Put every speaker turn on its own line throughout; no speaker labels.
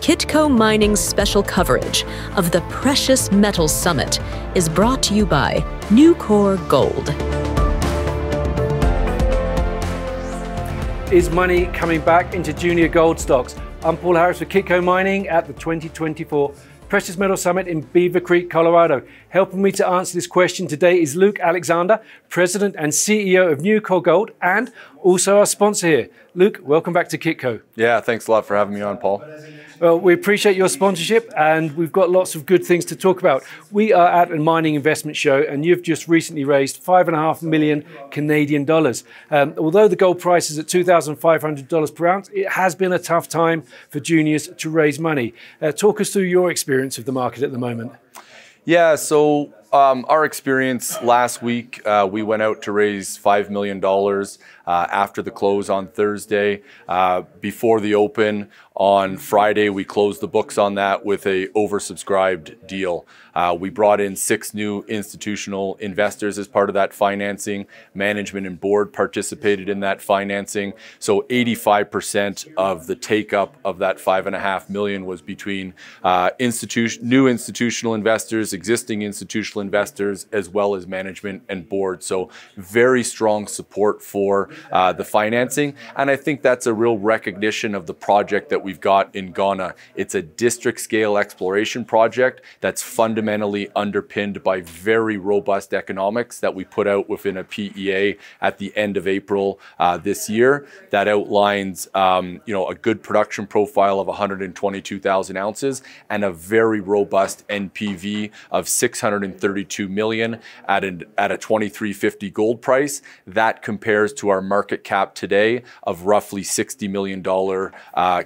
Kitco Mining's special coverage of the Precious Metals Summit is brought to you by Newcore Gold.
Is money coming back into junior gold stocks? I'm Paul Harris for Kitco Mining at the 2024 Precious Metals Summit in Beaver Creek, Colorado. Helping me to answer this question today is Luke Alexander, President and CEO of Newcore Gold, and also our sponsor here. Luke, welcome back to Kitco.
Yeah, thanks a lot for having me on, Paul.
Well, we appreciate your sponsorship, and we've got lots of good things to talk about. We are at a mining investment show, and you've just recently raised $5.5 million Canadian dollars. Although the gold price is at $2,500 per ounce, it has been a tough time for juniors to raise money. Talk us through your experience of the market at the moment.
Yeah, so our experience last week, we went out to raise $5 million after the close on Thursday. Before the open on Friday, we closed the books on that with a oversubscribed deal. We brought in 6 new institutional investors as part of that financing. Management and board participated in that financing. So 85% of the take-up of that $5.5 million was between new institutional investors, existing institutional investors, as well as management and board. So very strong support for the financing. And I think that's a real recognition of the project that we've got in Ghana. It's a district scale exploration project that's fundamentally underpinned by very robust economics that we put out within a PEA at the end of April this year that outlines a good production profile of 122,000 ounces and a very robust NPV of 632 million at a $2,350 gold price. That compares to our market cap today of roughly $60 million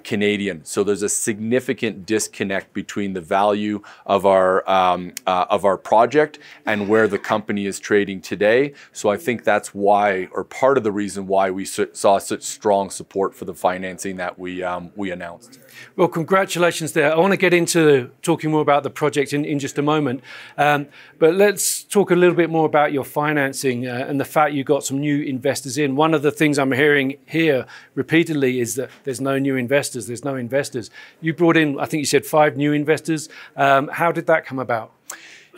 Canadian. So there's a significant disconnect between the value of our project and where the company is trading today. So I think that's why, or part of the reason why we saw such strong support for the financing that we announced.
Well, congratulations there. I want to get into talking more about the project in just a moment. But let's talk a little bit more about your financing and the fact you got some new investors in. One of the things I'm hearing here repeatedly is that there's no new investors, there's no investors. You brought in, I think you said 5 new investors. How did that come about?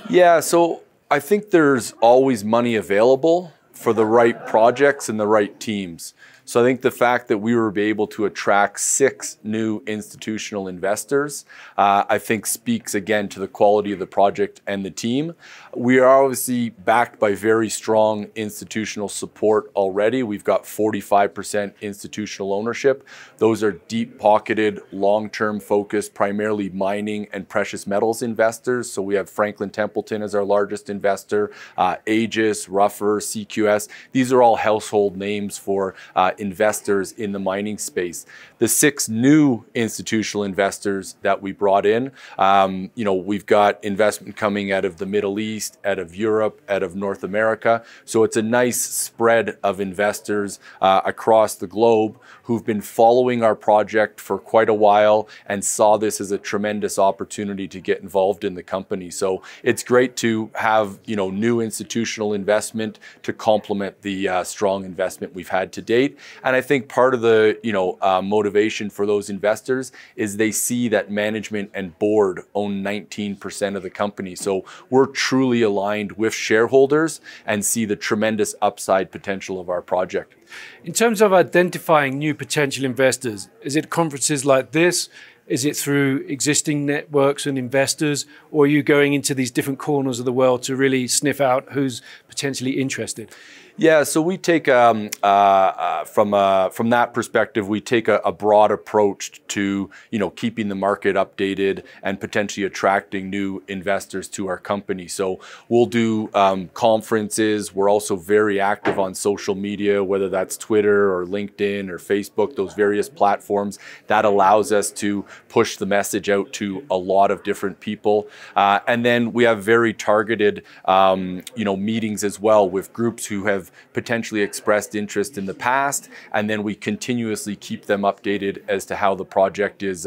Yeah, so I think there's always money available for the right projects and the right teams. So I think the fact that we were able to attract 6 new institutional investors, I think speaks again to the quality of the project and the team. We are obviously backed by very strong institutional support already. We've got 45% institutional ownership. Those are deep-pocketed, long-term focused, primarily mining and precious metals investors. So we have Franklin Templeton as our largest investor, Aegis, Ruffer, CQS. These are all household names for investors in the mining space. The 6 new institutional investors that we brought in, we've got investment coming out of the Middle East, out of Europe, out of North America. So it's a nice spread of investors across the globe who've been following our project for quite a while and saw this as a tremendous opportunity to get involved in the company. So it's great to have new institutional investment to complement the strong investment we've had to date. And I think part of the motivation for those investors is they see that management and board own 19% of the company. So we're truly aligned with shareholders and see the tremendous upside potential of our project.
In terms of identifying new potential investors, is it conferences like this? Is it through existing networks and investors, or are you going into these different corners of the world to really sniff out who's potentially interested?
Yeah, so we take, from that perspective, we take a broad approach to, keeping the market updated and potentially attracting new investors to our company. So we'll do conferences. We're also very active on social media, whether that's Twitter or LinkedIn or Facebook, those various platforms. That allows us to push the message out to a lot of different people. And then we have very targeted, meetings as well with groups who have have potentially expressed interest in the past, and then we continuously keep them updated as to how the project is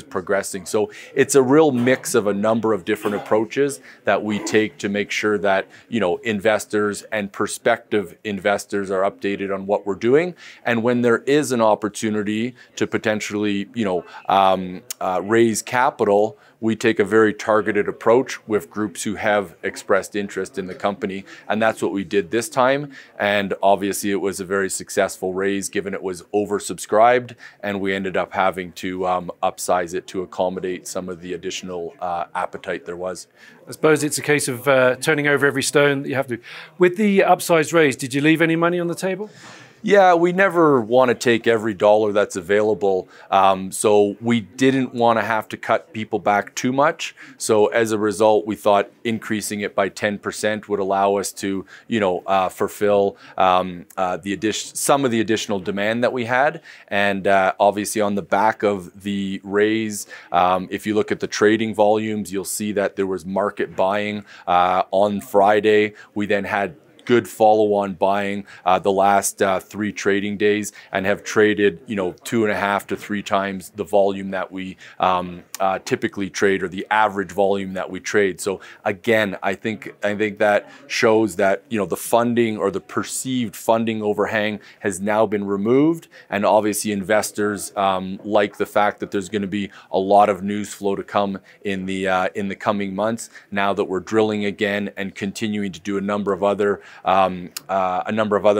progressing. So it's a real mix of a number of different approaches that we take to make sure that, you know, investors and prospective investors are updated on what we're doing. And when there is an opportunity to potentially, you know, raise capital, we take a very targeted approach with groups who have expressed interest in the company. And that's what we did this time. And obviously it was a very successful raise given it was oversubscribed, and we ended up having to upsize it to accommodate some of the additional appetite there was.
I suppose it's a case of turning over every stone that you have to. With the upsized raise, did you leave any money on the table?
Yeah, we never want to take every dollar that's available. So we didn't want to have to cut people back too much. So as a result, we thought increasing it by 10% would allow us to, you know, fulfill some of the additional demand that we had. And obviously on the back of the raise, if you look at the trading volumes, you'll see that there was market buying on Friday. We then had good follow-on buying the last 3 trading days, and have traded, you know, 2.5 to 3 times the volume that we typically trade, or the average volume that we trade. So again, I think that shows that, you know, the funding or the perceived funding overhang has now been removed, and obviously investors like the fact that there's going to be a lot of news flow to come in the coming months, now that we're drilling again and continuing to do a number of other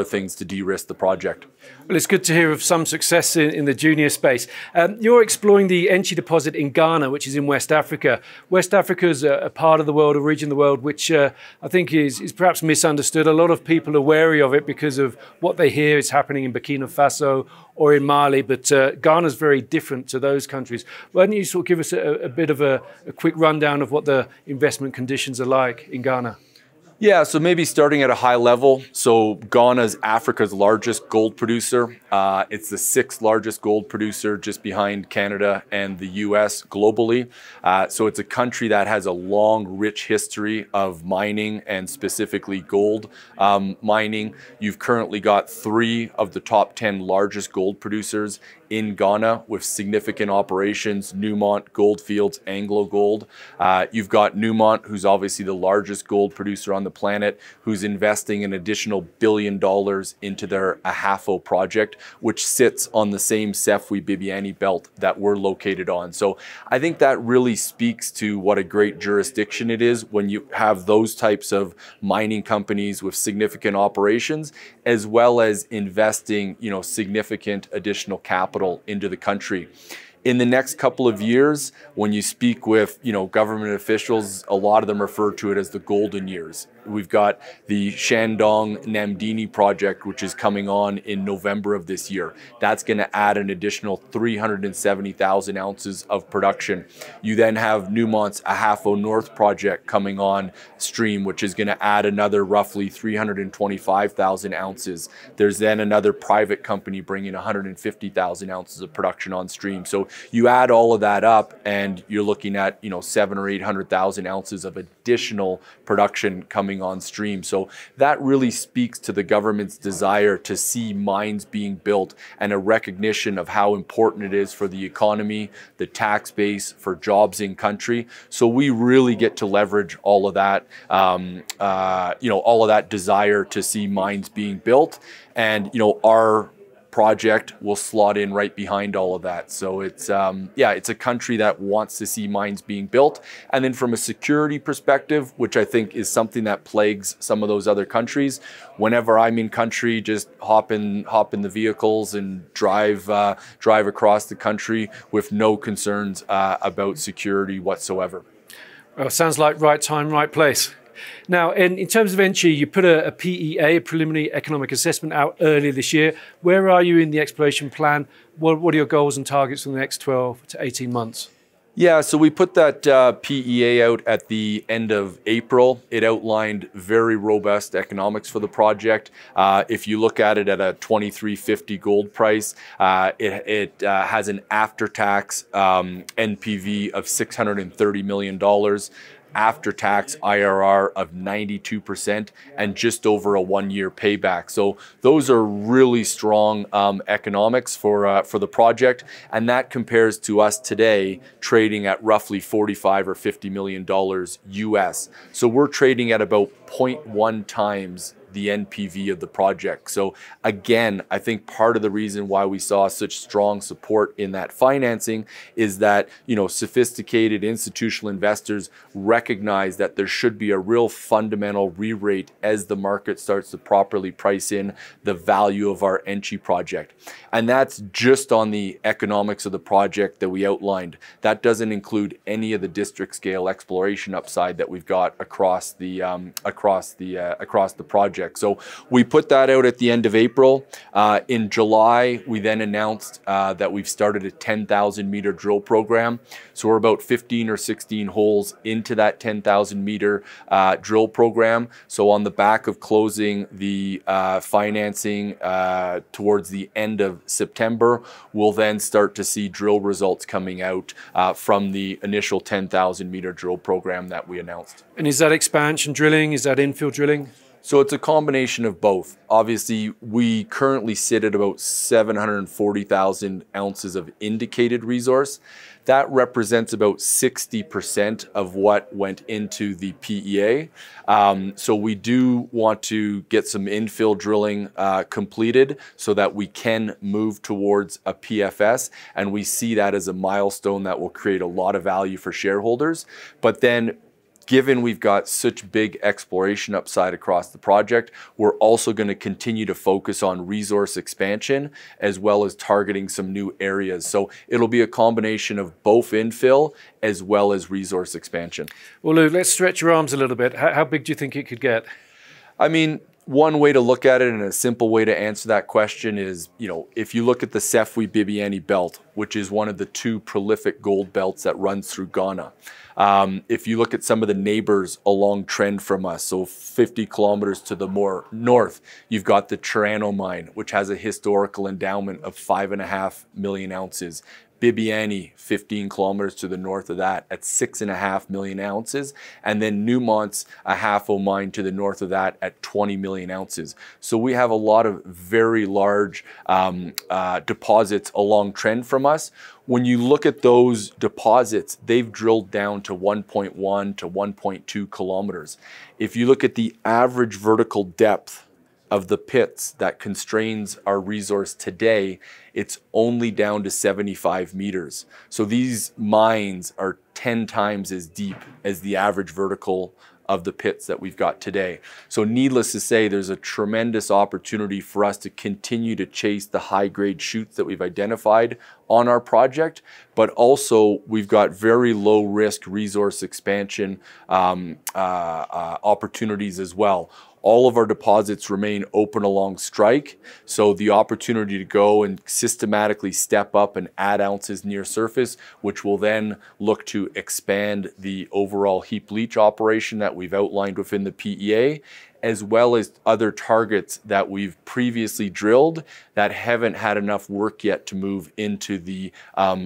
things to de-risk the project.
Well, it's good to hear of some success in the junior space. You're exploring the Enchi deposit in Ghana, which is in West Africa. West Africa is a part of the world, a region of the world, which I think is perhaps misunderstood. A lot of people are wary of it because of what they hear is happening in Burkina Faso or in Mali, but Ghana is very different to those countries. Why don't you sort of give us a bit of a quick rundown of what the investment conditions are like in Ghana?
Yeah, so maybe starting at a high level. So Ghana is Africa's largest gold producer. It's the 6th largest gold producer, just behind Canada and the US globally. So it's a country that has a long, rich history of mining, and specifically gold mining. You've currently got 3 of the top 10 largest gold producers in Ghana with significant operations: Newmont, Goldfields, Anglo Gold. You've got Newmont, who's obviously the largest gold producer on the planet, who's investing an additional $1 billion into their Ahafo project, which sits on the same Sefwi Bibiani belt that we're located on. So I think that really speaks to what a great jurisdiction it is when you have those types of mining companies with significant operations, as well as investing, you know, significant additional capital into the country. In the next couple of years, when you speak with, you know, government officials, a lot of them refer to it as the golden years. We've got the Shandong Namdini project, which is coming on in November of this year. That's going to add an additional 370,000 ounces of production. You then have Newmont's Ahafo North project coming on stream, which is going to add another roughly 325,000 ounces. There's then another private company bringing 150,000 ounces of production on stream. So you add all of that up, and you're looking at, you know, 700,000 or 800,000 ounces of additional production coming on stream. So that really speaks to the government's desire to see mines being built, and a recognition of how important it is for the economy, the tax base, for jobs in country. So we really get to leverage all of that, you know, all of that desire to see mines being built. And, you know, our project will slot in right behind all of that. So it's yeah, it's a country that wants to see mines being built. And then from a security perspective, which I think is something that plagues some of those other countries, whenever I'm in country, just hop in the vehicles and drive across the country with no concerns about security whatsoever.
Well, sounds like right time, right place. Now, in terms of Enchi, you put a PEA, a preliminary economic assessment, out earlier this year. Where are you in the exploration plan? What are your goals and targets for the next 12 to 18 months?
Yeah, so we put that PEA out at the end of April. It outlined very robust economics for the project. If you look at it at a $2,350 gold price, it has an after-tax NPV of $630 million. after-tax IRR of 92% and just over a 1-year payback. So those are really strong economics for the project, and that compares to us today trading at roughly $45 or $50 million US. So we're trading at about 0.1 times the NPV of the project. So again, I think part of the reason why we saw such strong support in that financing is that, you know, sophisticated institutional investors recognize that there should be a real fundamental re-rate as the market starts to properly price in the value of our Enchi project. And that's just on the economics of the project that we outlined. That doesn't include any of the district scale exploration upside that we've got across the project. So we put that out at the end of April. In July, we then announced that we've started a 10,000 meter drill program. So we're about 15 or 16 holes into that 10,000 meter drill program. So on the back of closing the financing towards the end of September, we'll then start to see drill results coming out from the initial 10,000 meter drill program that we announced.
And is that expansion drilling? Is that infill drilling?
So it's a combination of both. Obviously, we currently sit at about 740,000 ounces of indicated resource. That represents about 60% of what went into the PEA. So we do want to get some infill drilling completed so that we can move towards a PFS. And we see that as a milestone that will create a lot of value for shareholders. But then, given we've got such big exploration upside across the project, we're also going to continue to focus on resource expansion as well as targeting some new areas. So it'll be a combination of both infill as well as resource expansion.
Well, Lou, let's stretch your arms a little bit. How big do you think it could get?
I mean, one way to look at it and a simple way to answer that question is, you know, if you look at the Sefwi-Bibiani belt, which is one of the 2 prolific gold belts that runs through Ghana. If you look at some of the neighbors along trend from us, so 50 kilometers to the more north, you've got the Chirano mine, which has a historical endowment of 5.5 million ounces. Bibiani, 15 kilometers to the north of that at 6.5 million ounces. And then Newmont's Ahafo mine to the north of that at 20 million ounces. So we have a lot of very large deposits along trend from us. When you look at those deposits, they've drilled down to 1.1 to 1.2 kilometers. If you look at the average vertical depth of the pits that constrains our resource today, it's only down to 75 meters. So these mines are 10 times as deep as the average vertical of the pits that we've got today. So needless to say, there's a tremendous opportunity for us to continue to chase the high-grade shoots that we've identified on our project, but also we've got very low-risk resource expansion opportunities as well. All of our deposits remain open along strike, so the opportunity to go and systematically step up and add ounces near surface, which will then look to expand the overall heap leach operation that we've outlined within the PEA, as well as other targets that we've previously drilled that haven't had enough work yet to move into the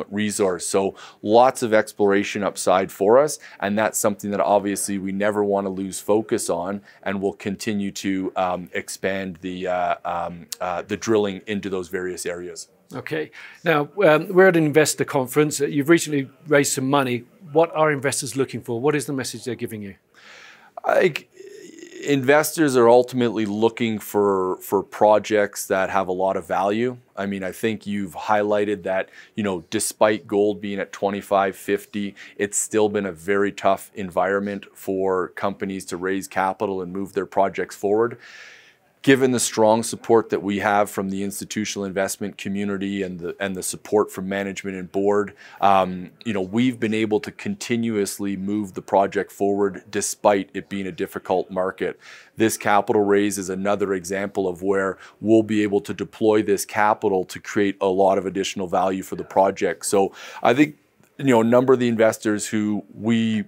resource. So lots of exploration upside for us, and that's something that obviously we never want to lose focus on, and we'll continue to expand the drilling into those various areas.
Okay. Now, we're at an investor conference. You've recently raised some money. What are investors looking for? What is the message they're giving you?
Investors are ultimately looking for projects that have a lot of value. I mean, I think you've highlighted that, you know, despite gold being at 25.50, it's still been a very tough environment for companies to raise capital and move their projects forward. Given the strong support that we have from the institutional investment community and the support from management and board, you know, we've been able to continuously move the project forward despite it being a difficult market. This capital raise is another example of where we'll be able to deploy this capital to create a lot of additional value for the project. So I think a number of the investors who we've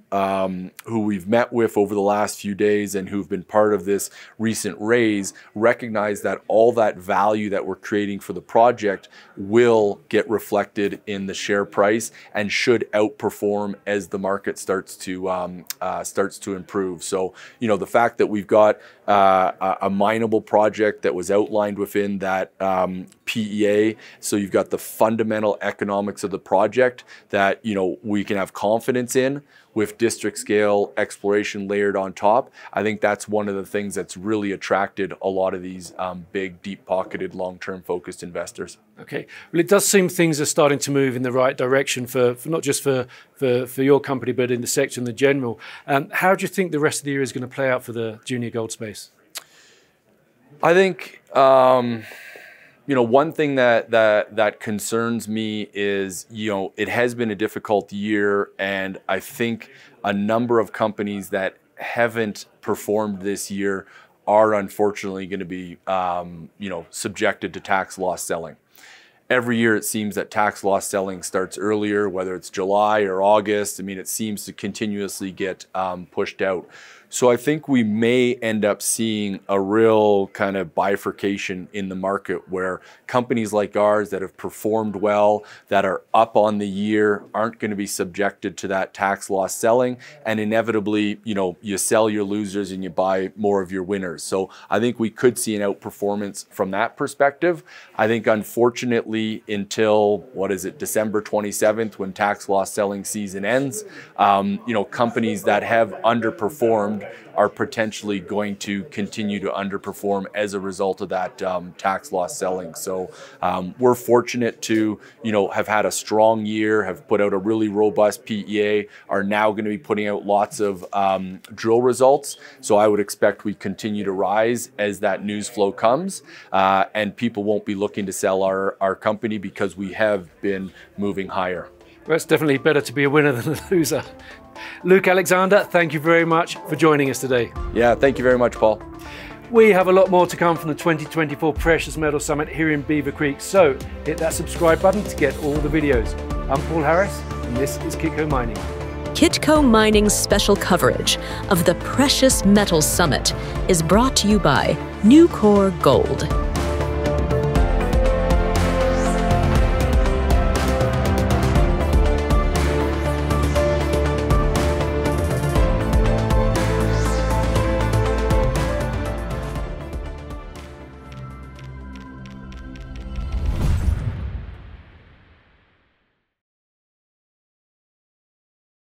met with over the last few days and who've been part of this recent raise recognize that all that value that we're creating for the project will get reflected in the share price and should outperform as the market starts to improve. So, the fact that we've got a mineable project that was outlined within that PEA, so you've got the fundamental economics of the project that we can have confidence in with district scale exploration layered on top. I think that's one of the things that's really attracted a lot of these big, deep-pocketed, long-term focused investors.
Okay, well, it does seem things are starting to move in the right direction for not just for your company, but in the sector in the general. How do you think the rest of the year is going to play out for the junior gold space?
I think one thing that concerns me is, it has been a difficult year, and I think a number of companies that haven't performed this year are unfortunately going to be, subjected to tax loss selling. Every year it seems that tax loss selling starts earlier, whether it's July or August. I mean, it seems to continuously get pushed out. So I think we may end up seeing a real kind of bifurcation in the market where companies like ours that have performed well, that are up on the year, aren't going to be subjected to that tax loss selling. And inevitably, you sell your losers and you buy more of your winners. So I think we could see an outperformance from that perspective. I think unfortunately until, December 27th, when tax loss selling season ends, companies that have underperformed are potentially going to continue to underperform as a result of that tax loss selling. So we're fortunate to, have had a strong year, have put out a really robust PEA, are now going to be putting out lots of drill results. So I would expect we continue to rise as that news flow comes, and people won't be looking to sell our company because we have been moving higher.
Well, it's definitely better to be a winner than a loser. Luke Alexander, thank you very much for joining us today.
Yeah, thank you very much, Paul.
We have a lot more to come from the 2024 Precious Metal Summit here in Beaver Creek, so hit that subscribe button to get all the videos. I'm Paul Harris, and this is Kitco Mining.
Kitco Mining's special coverage of the Precious Metal Summit is brought to you by Newcore Gold.